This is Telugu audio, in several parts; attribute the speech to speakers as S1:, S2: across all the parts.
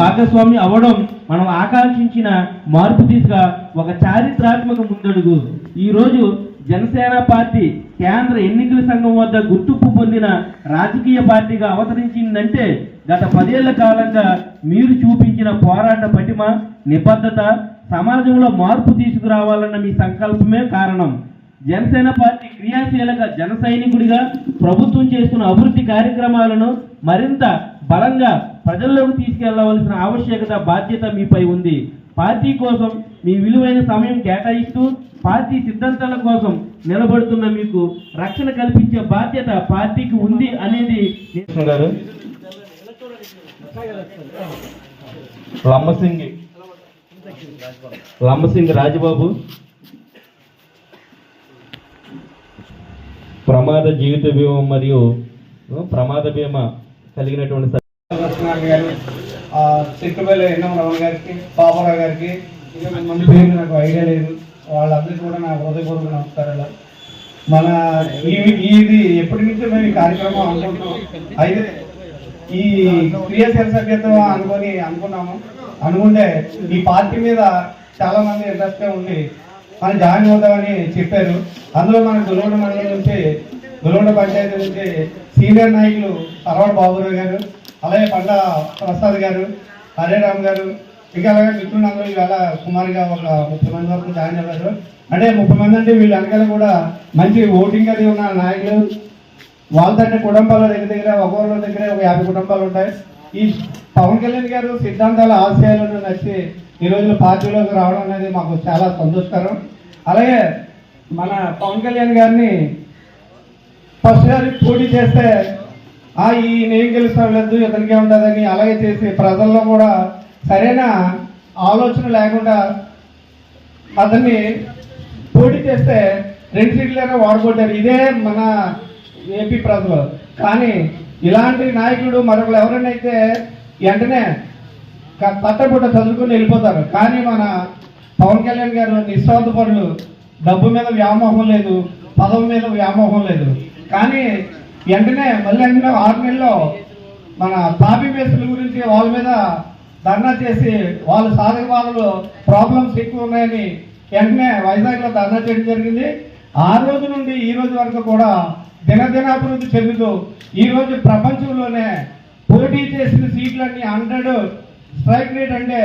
S1: భాగస్వామి అవ్వడం మనం ఆకాంక్షించిన మార్పు దిశగా ఒక చారిత్రాత్మక ముందడుగు. ఈరోజు జనసేన పార్టీ కేంద్ర ఎన్నికల సంఘం వద్ద గుర్తింపు పొందిన రాజకీయ పార్టీగా అవతరించిందంటే గత 10 ఏళ్ల కాలంగా మీరు చూపించిన పోరాట పటిమ, నిబద్ధత, సమాజంలో మార్పు తీసుకురావాలన్న మీ సంకల్పమే కారణం. జనసేన పార్టీ క్రియాశీలక జన సైనికుడిగా ప్రభుత్వం చేస్తున్న అభివృద్ధి కార్యక్రమాలను మరింత బలంగా ప్రజల్లోకి తీసుకెళ్లవలసిన ఆవశ్యకత, బాధ్యత మీపై ఉంది. పార్టీ కోసం మీ విలువైన సమయం కేటాయిస్తూ పార్టీ సిద్ధాంతాల కోసం నిలబడుతున్న మీకు రక్షణ కల్పించే బాధ్యత పార్టీకి ఉంది అనేది గారు. లంబసింగ్ రాజబాబు ప్రమాద జీవిత బీమా మరియు ప్రమాద బీమా కలిగినటువంటి
S2: గారు, చిక్కుబెల్లి ఎన్నం రమణ గారికి, బాబురావు గారికి, మంది పేరు నాకు ఐడియా లేదు, వాళ్ళందరికీ కూడా నా హృదయపూర్వక నమస్కారాలు. మన ఇది ఎప్పటి నుంచో మేము ఈ కార్యక్రమం అనుకుంటున్నాం. అయితే ఈ క్రియాశీల సభ్యత్వం అనుకుంటే ఈ పార్టీ మీద చాలా మంది ఇంట్రెస్ట్గా ఉండి మనం జాయిన్ అవుతామని చెప్పారు. అందులో మన గులగొండ మండలం నుంచి, గులగొండ పంచాయతీ నుంచి సీనియర్ నాయకులు సర్వాడ బాబురావు గారు, అలాగే పండ ప్రసాద్ గారు, హరే రామ్ గారు, ఇంకా అలాగే మిత్రులందరూ ఇవాళ సుమారుగా ఒక 30 మంది వరకు జాయిన్ అయ్యారు. అంటే 30 మంది అంటే వీళ్ళు వెనకాల కూడా మంచి ఓటింగ్ అది ఉన్న నాయకులు. వాళ్ళతో కుటుంబాల దగ్గర ఒక్కొక్కరి దగ్గర ఒక 50 కుటుంబాలు ఉంటాయి. ఈ పవన్ కళ్యాణ్ గారు సిద్ధాంతాల ఆశయాలను నచ్చి ఈ రోజున పార్టీలోకి రావడం అనేది మాకు చాలా సంతోషకరం. అలాగే మన పవన్ కళ్యాణ్ గారిని ఫస్ట్ సారి పోటీ చేస్తే ఈ నేను గెలుస్తాలేదు ఇతనికే ఉంటుందని అలాగే చేసి ప్రజల్లో కూడా సరైన ఆలోచన లేకుండా అతన్ని పోటీ చేస్తే 2 సీట్లైనా వాడుకుంటారు. ఇదే మన ఏపీ ప్రజలు. కానీ ఇలాంటి నాయకుడు మరొకరు ఎవరైనా అయితే వెంటనే తట్టబుట్ట చదువుకుని వెళ్ళిపోతారు. కానీ మన పవన్ కళ్యాణ్ గారు నిస్వార్థపరులు, డబ్బు మీద వ్యామోహం లేదు, పదవి మీద వ్యామోహం లేదు. కానీ వెంటనే మళ్ళీ 6 నెలల్లో మన తాపీ మేస్తుల గురించి వాళ్ళ మీద ధర్నా చేసి వాళ్ళ సాధక బాధలు ప్రాబ్లమ్స్ ఎక్కువ ఉన్నాయని వెంటనే వైజాగ్లో ధర్నా చేయడం జరిగింది. ఆ రోజు నుండి ఈ రోజు వరకు కూడా దినదినాభివృద్ధి చెందుతూ ఈరోజు ప్రపంచంలోనే పోటీ చేసిన సీట్లన్నీ 100 స్ట్రైక్ రేట్ అంటే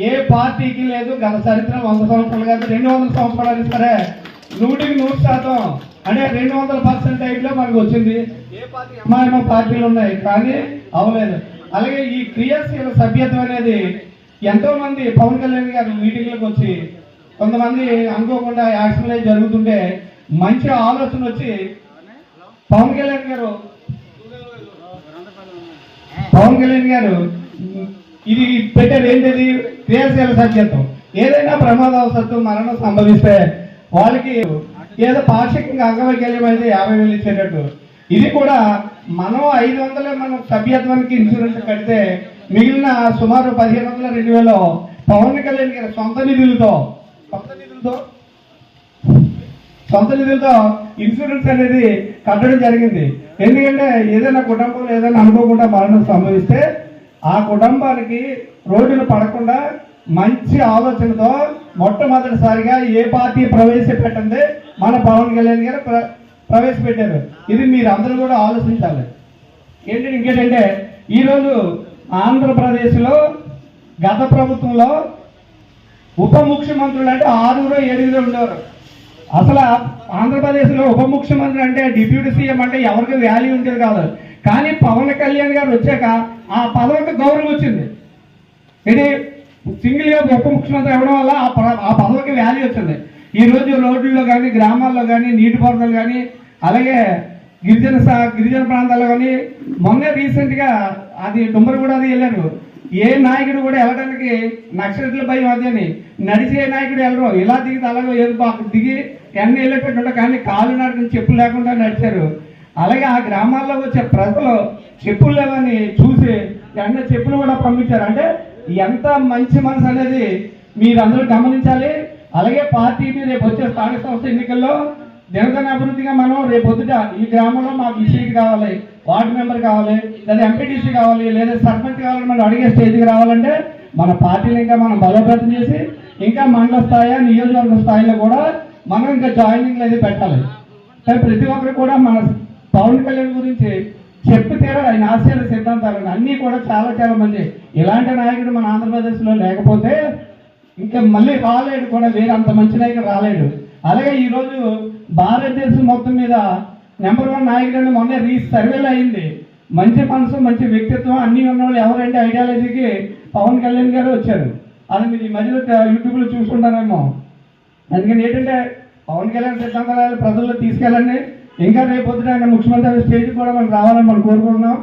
S2: ఏ పార్టీకి లేదు. గత చరిత్ర 100 సంవత్సరాలు కాదు, 200 సంవత్సరాలు సరే 100% అంటే 200% టైప్లో మనకు వచ్చింది. ఏ పార్టీ అమ్మాయిమో పార్టీలు ఉన్నాయి కానీ అవ్వలేదు. అలాగే ఈ క్రియాశీల సభ్యత్వం అనేది ఎంతో మంది పవన్ కళ్యాణ్ గారు మీటింగ్లకు వచ్చి కొంతమంది అనుకోకుండా యాక్షన్లు జరుగుతుంటే మంచి ఆలోచన వచ్చి పవన్ కళ్యాణ్ గారు ఇది పెట్టారు. ఏంటిది? క్రియాశీల సభ్యత్వం. ఏదైనా ప్రమాదవశాత్తు మరణం సంభవిస్తే వాళ్ళకి ఏదో పాక్షికంగా అంగవైకల్యం అయితే 50,000 ఇచ్చేటట్టు. ఇది కూడా మనం 500 మనం సభ్యత్వానికి ఇన్సూరెన్స్ కడితే మిగిలిన సుమారు 1,500-2,000 పవన్ కళ్యాణ్ గారి సొంత నిధులతో ఇన్సూరెన్స్ అనేది కట్టడం జరిగింది. ఎందుకంటే ఏదైనా కుటుంబంలో ఏదైనా అనుకోకుండా మరణం సంభవిస్తే ఆ కుటుంబానికి రోడ్డును పడకుండా మంచి ఆలోచనతో మొట్టమొదటిసారిగా ఏ పార్టీ ప్రవేశపెట్టింది మన పవన్ కళ్యాణ్ గారు ప్రవేశపెట్టారు. ఇది మీరు అందరూ కూడా ఆలోచించాలి. ఇంకేంటంటే ఈరోజు ఆంధ్రప్రదేశ్లో గత ప్రభుత్వంలో ఉప ముఖ్యమంత్రులు అంటే 6-7 ఉండేవారు. అసలు ఆంధ్రప్రదేశ్లో ఉప ముఖ్యమంత్రి అంటే డిప్యూటీ సీఎం అంటే ఎవరికి వాల్యూ ఉండేది కాదు. కానీ పవన్ కళ్యాణ్ గారు వచ్చాక ఆ పదవికి గౌరవం వచ్చింది. ఇది సింగిల్గా ఉప ముఖ్యమంత్రి అవ్వడం వల్ల ఆ పదవికి వాల్యూ వచ్చింది. ఈరోజు రోడ్లలో కానీ, గ్రామాల్లో కానీ, నీటిపారుదల కానీ, అలాగే గిరిజన ప్రాంతాల్లో కానీ, మొన్నే రీసెంట్గా అది డుమ్మరు కూడా అది వెళ్ళారు. ఏ నాయకుడు కూడా వెళ్ళడానికి నక్సలైట్ల భయం అదని నడిచే నాయకుడు వెళ్ళరు. ఇలా దిగితే అలాగే దిగి ఎన్ని వెళ్ళేటట్టు కానీ కాలు నడకని చెప్పులు లేకుండా నడిచారు. అలాగే ఆ గ్రామాల్లో వచ్చే ప్రజలు చెప్పులు లేవని చూసి ఎన్న చెప్పులు కూడా పంపించారు. అంటే ఎంత మంచి మనసు అనేది మీరందరూ గమనించాలి. అలాగే పార్టీని రేపు వచ్చే స్థానిక సంస్థ ఎన్నికల్లో దినదిన అభివృద్ధిగా మనం రేపొద్దుట ఈ గ్రామంలో మాకు ఈ సీట్ కావాలి, వార్డు మెంబర్ కావాలి, లేదా ఎంపీటీసీ కావాలి, లేదా సర్పంచ్ కావాలని మనం అడిగే స్టేజ్కి రావాలంటే మన పార్టీని ఇంకా మనం బలోపేతం చేసి ఇంకా మండల స్థాయి నియోజకవర్గ స్థాయిలో కూడా మనం ఇంకా జాయినింగ్లు అయితే పెట్టాలి. కానీ ప్రతి ఒక్కరు కూడా మన పవన్ కళ్యాణ్ గురించి చెప్పి తీరాలి. ఆయన ఆశయాల సిద్ధాంతాలను అన్నీ కూడా చాలా చాలా మంది ఇలాంటి నాయకుడు మన ఆంధ్రప్రదేశ్లో లేకపోతే ఇంకా మళ్ళీ రాలేడు కూడా, వేరే అంత మంచి నాయకుడు రాలేడు. అలాగే ఈరోజు భారతదేశం మొత్తం మీద నెంబర్ 1 నాయకుడు అని మొన్న సర్వేలో అయింది. మంచి మనసు, మంచి వ్యక్తిత్వం అన్నీ ఉన్నవాళ్ళు ఎవరంటే ఐడియాలజీకి పవన్ కళ్యాణ్ గారు వచ్చారు. అది మీరు ఈ మధ్యలో యూట్యూబ్లో చూసుకుంటారేమో. అందుకని ఏంటంటే పవన్ కళ్యాణ్ సిద్ధాంతాలు ప్రజల్లో తీసుకెళ్ళండి. ఇంకా రేపు పొద్దున ఆయన ముఖ్యమంత్రి స్టేజ్ కూడా మనకు రావాలని మనం కోరుకుంటున్నాం.